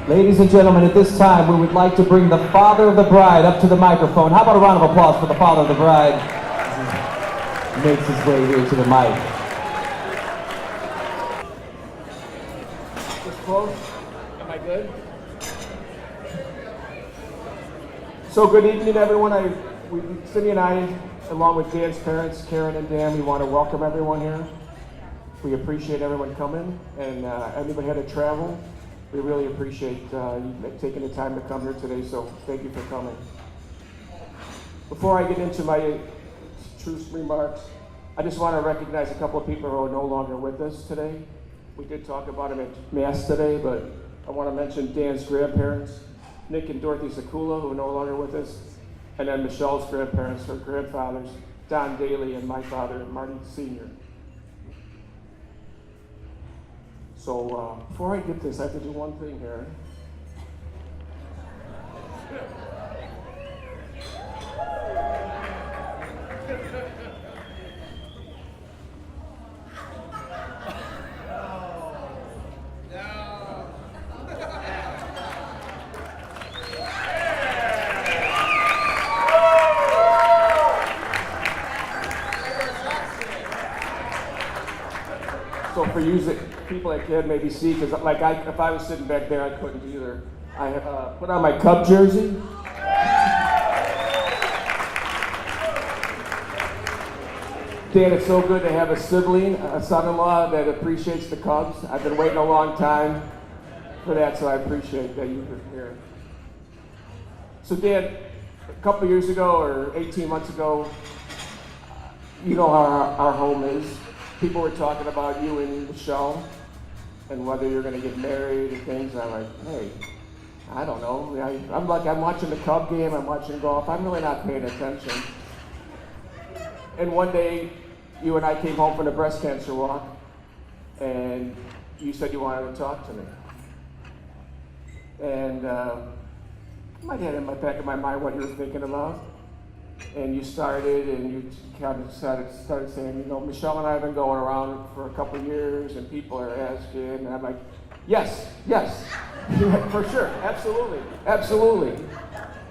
Ladies and gentlemen, at this time, we would like to bring the father of the bride up to the microphone. How about a round of applause for the father of the bride? He makes his way here to the mic. Just close. Am I good? So good evening, everyone. Cindy and I, along with Dan's parents, Karen and Dan, we want to welcome everyone here. We appreciate everyone coming, and anybody had to travel. We really appreciate you taking the time to come here today, so thank you for coming. Before I get into my truce remarks, I just want to recognize a couple of people who are no longer with us today. We did talk about them at Mass today, but I want to mention Dan's grandparents, Nick and Dorothy Zakula, who are no longer with us, and then Michelle's grandparents, her grandfathers, Don Daly and my father, Marty Sr. So before I get this, I have to do one thing here. So for you people that can't maybe see, because if I was sitting back there, I couldn't either. I have put on my Cub jersey. Dan, it's so good to have a sibling, a son-in-law that appreciates the Cubs. I've been waiting a long time for that, so I appreciate that you're here. So Dan, a couple years ago, or 18 months ago, you know how our home is. People were talking about you and Michelle and whether you're going to get married and things. And I'm like, hey, I don't know. I'm watching the Cub game. I'm watching golf. I'm really not paying attention. And one day, you and I came home from the breast cancer walk, and you said you wanted to talk to me. And I might have in the back of my mind what you were thinking about. And you started, and you kind of started saying, you know, Michelle and I have been going around for a couple of years, and people are asking, and I'm like, yes, for sure, absolutely.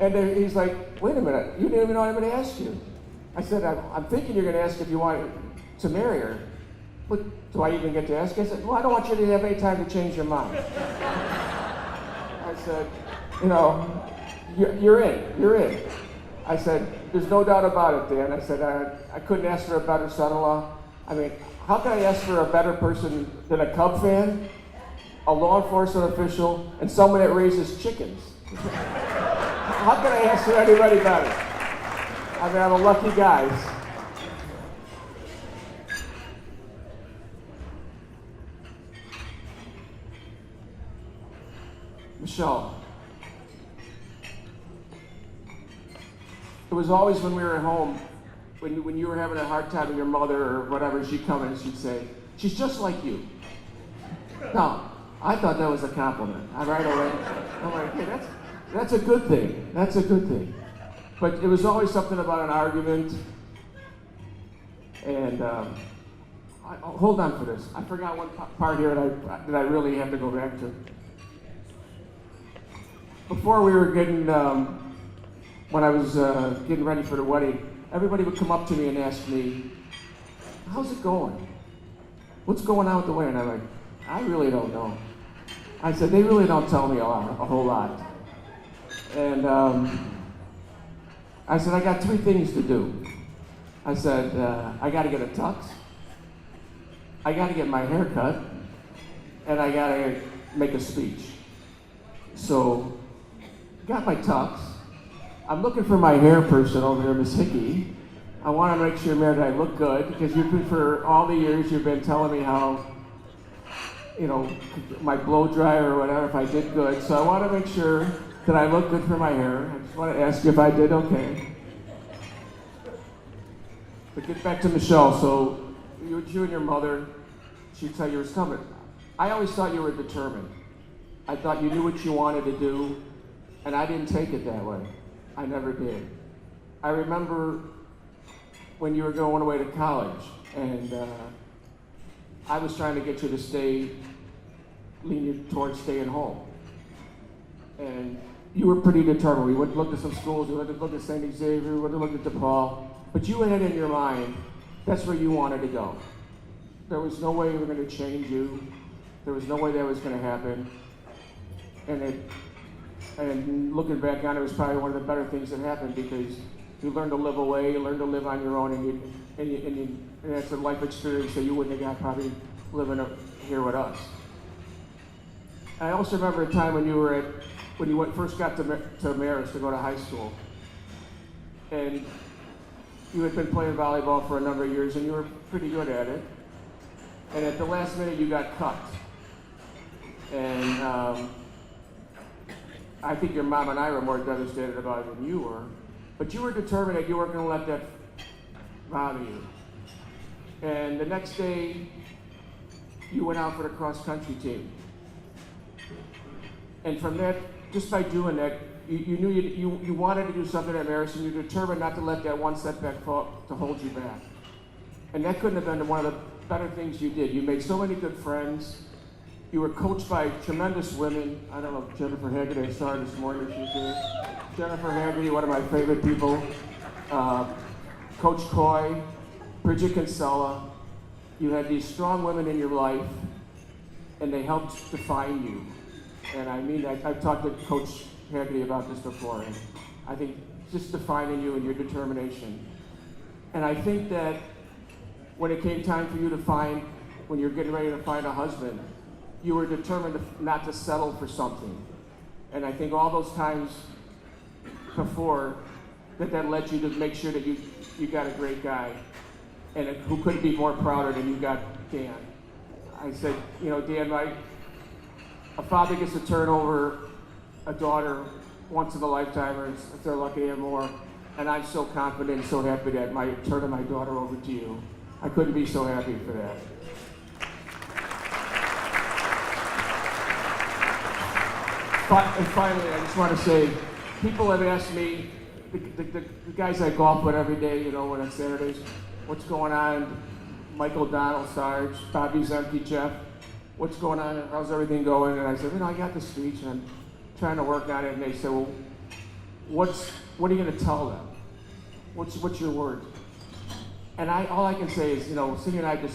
And then he's like, wait a minute, you didn't even know I'm going to ask you. I said, I'm thinking you're going to ask if you want to marry her. But do I even get to ask? I said, well, I don't want you to have any time to change your mind. I said, you know, you're in. I said, there's no doubt about it, Dan. I said, I couldn't ask for a better son-in-law. I mean, how can I ask for a better person than a Cub fan, a law enforcement official, and someone that raises chickens? How can I ask for anybody better? I mean, I'm a lucky guy. Michelle. It was always when we were at home, when you were having a hard time with your mother or whatever, she'd come in and she'd say, she's just like you. Now, I thought that was a compliment. Right away, I'm like, hey, that's a good thing. That's a good thing. But it was always something about an argument. And hold on for this. I forgot one part here that I really have to go back to. Before we were getting... when I was getting ready for the wedding, everybody would come up to me and ask me, how's it going? What's going on with the wedding? I'm like, I really don't know. I said, they really don't tell me a whole lot. And I said, I got 3 things to do. I said, I got to get a tux, I got to get my hair cut, and I got to make a speech. So, got my tux. I'm looking for my hair person over here, Miss Hickey. I want to make sure, Mayor, that I look good, because for all the years you've been telling me how, you know, my blow dryer or whatever, if I did good. So I want to make sure that I look good for my hair. I just want to ask you if I did okay. But get back to Michelle. So you and your mother, she'd tell you it was coming. I always thought you were determined. I thought you knew what you wanted to do, and I didn't take it that way. I never did. I remember when you were going away to college, and I was trying to get you to lean you towards staying home. and you were pretty determined. We went to look at some schools, we went to look at St. Xavier, we went to look at DePaul, but you had in your mind, that's where you wanted to go. There was no way we were going to change you. There was no way that was going to happen. And looking back on it, was probably one of the better things that happened, because you learned to live away, you learned to live on your own, and that's a life experience that you wouldn't have got probably living up here with us. I also remember a time when you first got to Marist to go to high school, and you had been playing volleyball for a number of years, and you were pretty good at it. And at the last minute, you got cut. And I think your mom and I were more devastated about it than you were. But you were determined that you weren't going to let that bother you. And the next day, you went out for the cross-country team. And from that, just by doing that, you knew you wanted to do something at Marist, and you were determined not to let that one setback to hold you back. And that couldn't have been one of the better things you did. You made so many good friends. You were coached by tremendous women. I don't know if Jennifer Haggerty, I saw her this morning, she's here. Jennifer Haggerty, one of my favorite people. Coach Coy, Bridget Kinsella. You had these strong women in your life, and they helped define you. And I mean, I've talked to Coach Haggerty about this before, and I think just defining you and your determination. And I think that when it came time for you to when you're getting ready to find a husband, you were determined not to settle for something. And I think all those times before, that led you to make sure that you got a great guy, and who couldn't be more prouder than you got Dan. I said, Dan, a father gets to turn over a daughter once in a lifetime, or if they're lucky to have more, and I'm so confident and so happy that turning my daughter over to you. I couldn't be so happy for that. And finally, I just want to say, people have asked me, the guys I golf with every day, when it's Saturdays, what's going on? Michael Donald, Sarge, Bobby Zemke, Jeff, what's going on? How's everything going? And I said, I got the speech, and I'm trying to work on it. And they said, well, what are you going to tell them? What's your word? And all I can say is, Cindy and I were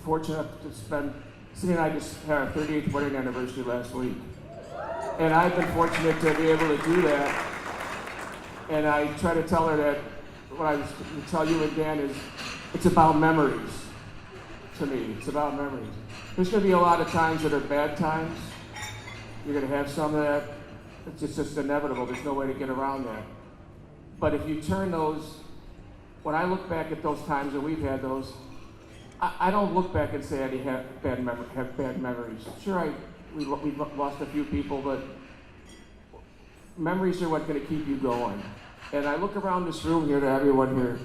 fortunate to Cindy and I just had our 38th wedding anniversary last week. And I've been fortunate to be able to do that. And I try to tell her that what I was going to tell you and Dan is, it's about memories. To me, it's about memories. There's going to be a lot of times that are bad times. You're going to have some of that. It's just inevitable. There's no way to get around that. But if you turn those, when I look back at those times, and we've had those, I don't look back and say I have bad memories. Sure, we've lost a few people, but memories are what's going to keep you going. And I look around this room here to everyone here.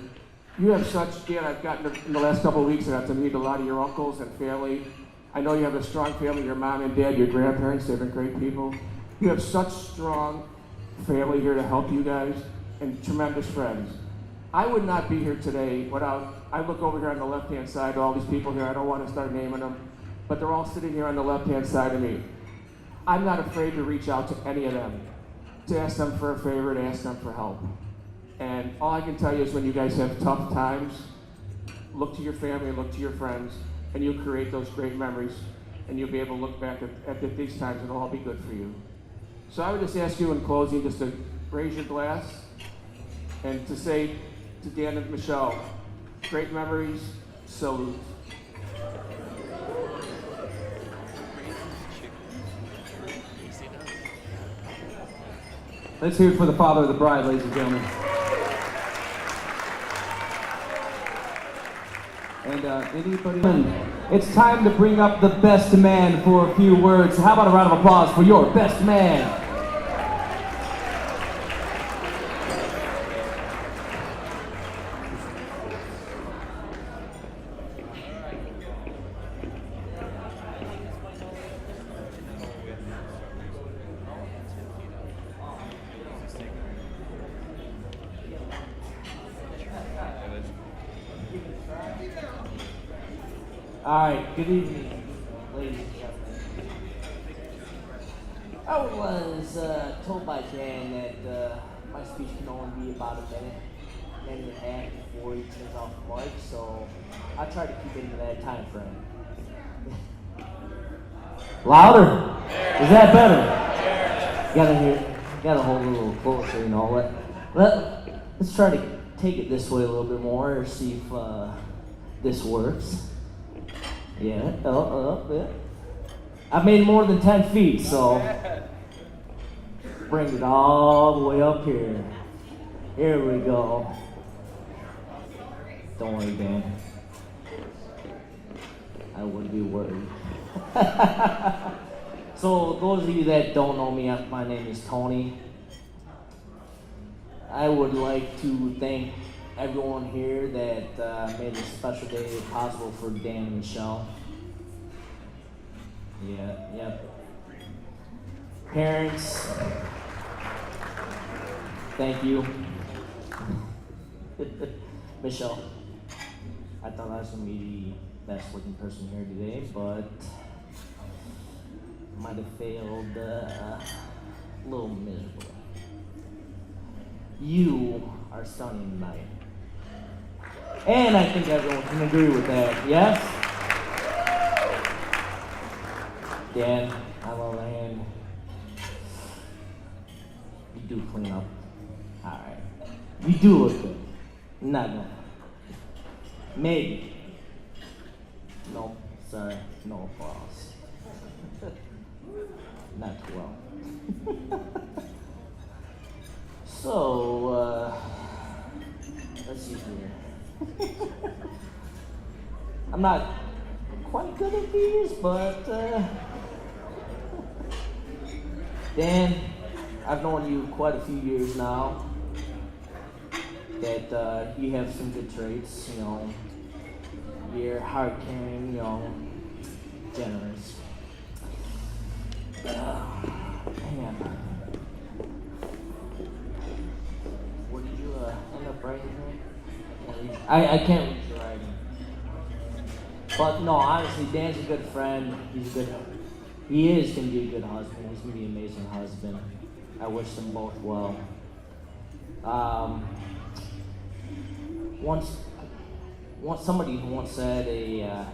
You have such, Dan, I've gotten in the last couple of weeks, I got to meet a lot of your uncles and family. I know you have a strong family, your mom and dad, your grandparents, they've been great people. You have such strong family here to help you guys, and tremendous friends. I would not be here today without, I look over here on the left-hand side, all these people here, I don't want to start naming them, but they're all sitting here on the left-hand side of me. I'm not afraid to reach out to any of them, to ask them for a favor, to ask them for help. And all I can tell you is when you guys have tough times, look to your family, look to your friends, and you'll create those great memories, and you'll be able to look back at these times, and it'll all be good for you. So I would just ask you in closing just to raise your glass and to say to Dan and Michelle, great memories, salute. Let's hear it for the father of the bride, ladies and gentlemen. And anybody? It's time to bring up the best man for a few words. How about a round of applause for your best man? All right, good evening, ladies and gentlemen. I was told by Dan that my speech can only be about a minute and a half before he turns off the mic, so I try to keep it into that time frame. Louder. Is that better? Gotta hold it a little closer, you know. Let's try to take it this way a little bit more, see if this works. Yeah, yeah. I've made more than 10 feet, so bring it all the way up here. Here we go. Don't worry, Dan. I wouldn't be worried. So, those of you that don't know me, my name is Tony. I would like to thank everyone here that made this special day possible for Dan and Michelle. Yep. Parents, thank you. Michelle, I thought I was going to be the best looking person here today, but might have failed a little miserably. You are stunning tonight. And I think everyone can agree with that, yes? Dan, on the other hand, you do clean up. Alright. You do look good. Not no. Maybe. No, sorry, no applause. Not too well. So, let's see here. I'm not quite good at these, but Dan, I've known you quite a few years now. That you have some good traits, you know. You're hard caring, you know, generous. Man. What did you end up writing here? I can't read your writing. But no, honestly, Dan's a good friend. He is going to be a good husband. He's going to be an amazing husband. I wish them both well. Once somebody once said a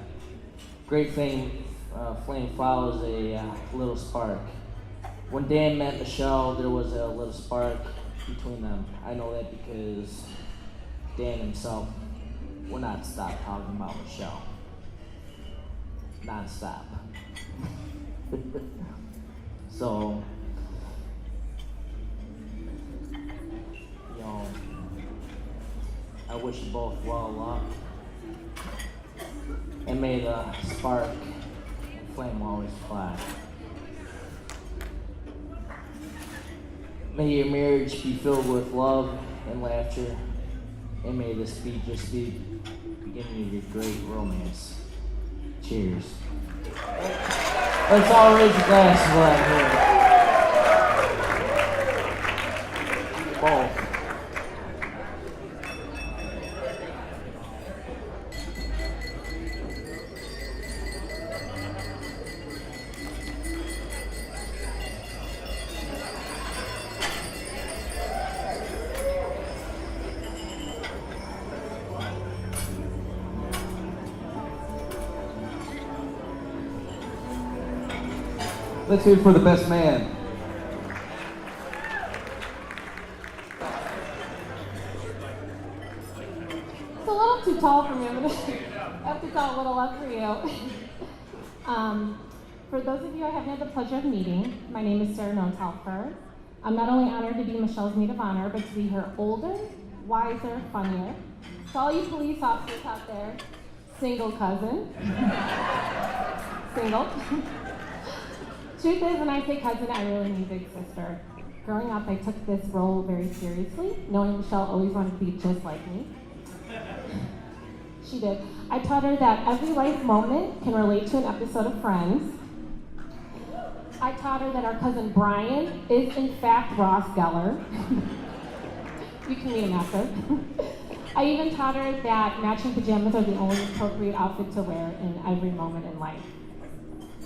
great flame follows a little spark. When Dan met Michelle, there was a little spark between them. I know that because Dan himself will not stop talking about Michelle. Non-stop. So, you know, I wish you both well luck. And may the spark and flame always fly. May your marriage be filled with love and laughter. And may this be just the beginning of your great romance. Cheers. Let's all raise a glass of that here. Both. Let's hear it for the best man. It's a little too tall for me. I'm gonna have to call a little up for you. For those of you I haven't had the pleasure of meeting, my name is Nothhelfer. I'm not only honored to be Michelle's maid of honor, but to be her older, wiser, funnier. To all you police officers out there, single cousin. Single. Truth is, when I say cousin, I really mean big sister. Growing up, I took this role very seriously, knowing Michelle always wanted to be just like me. She did. I taught her that every life moment can relate to an episode of Friends. I taught her that our cousin Brian is in fact Ross Geller. You can meet him after. I even taught her that matching pajamas are the only appropriate outfit to wear in every moment in life.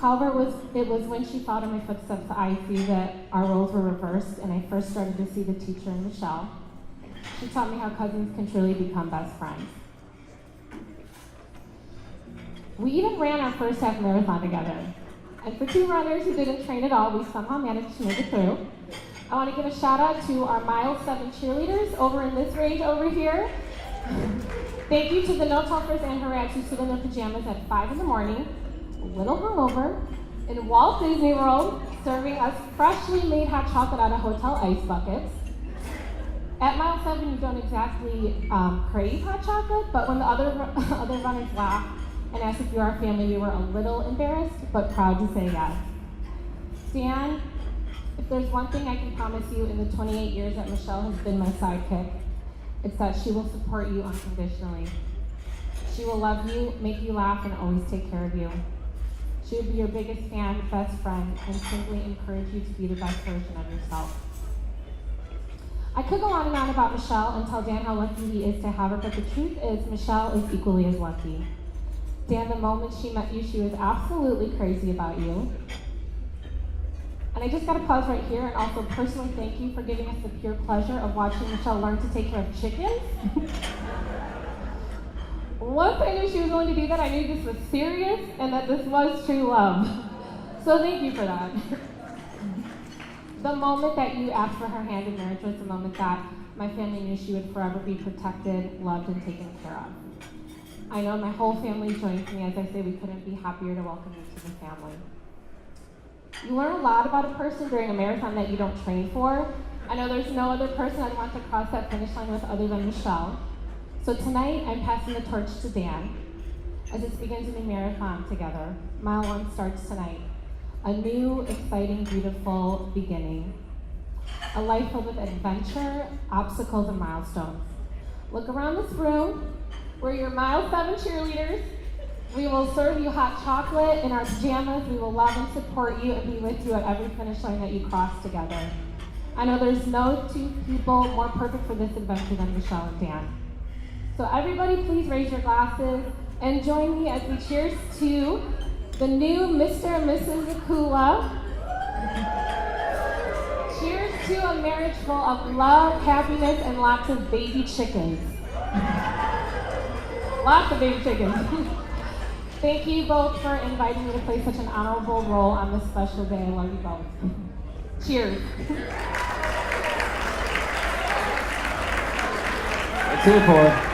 However, it was when she followed in my footsteps that I see that our roles were reversed, and I first started to see the teacher in Michelle. She taught me how cousins can truly become best friends. We even ran our first half marathon together. And for two runners who didn't train at all, we somehow managed to make it through. I want to give a shout out to our mile 7 cheerleaders over in this range over here. Thank you to the Nothhelfers and Harads who stood in their pajamas at 5 in the morning, a little hungover, in Walt Disney World, serving us freshly made hot chocolate out of hotel ice buckets. At mile 7, you don't exactly crave hot chocolate, but when the other runners laughed and asked if you are our family, we were a little embarrassed, but proud to say yes. Dan, if there's one thing I can promise you in the 28 years that Michelle has been my sidekick, it's that she will support you unconditionally. She will love you, make you laugh, and always take care of you. She will be your biggest fan, best friend, and simply encourage you to be the best version of yourself. I could go on and on about Michelle and tell Dan how lucky he is to have her, but the truth is Michelle is equally as lucky. Dan, the moment she met you, she was absolutely crazy about you. And I just gotta pause right here and also personally thank you for giving us the pure pleasure of watching Michelle learn to take care of chickens. Once I knew she was willing to do that, I knew this was serious and that this was true love. So thank you for that. The moment that you asked for her hand in marriage was the moment that my family knew she would forever be protected, loved, and taken care of. I know my whole family joins me as I say we couldn't be happier to welcome you to the family. You learn a lot about a person during a marathon that you don't train for. I know there's no other person I'd want to cross that finish line with other than Michelle. So tonight, I'm passing the torch to Dan as this begins a new marathon together. Mile 1 starts tonight. A new, exciting, beautiful beginning. A life filled with adventure, obstacles, and milestones. Look around this room. We're your mile 7 cheerleaders. We will serve you hot chocolate in our pajamas. We will love and support you and be with you at every finish line that you cross together. I know there's no two people more perfect for this adventure than Michelle and Dan. So everybody please raise your glasses and join me as we cheers to the new Mr. and Mrs. Zakula. Cheers to a marriage full of love, happiness, and lots of baby chickens. Lots of baby chickens. Thank you both for inviting me to play such an honorable role on this special day. I love you both. Cheers. Let's hear it for her.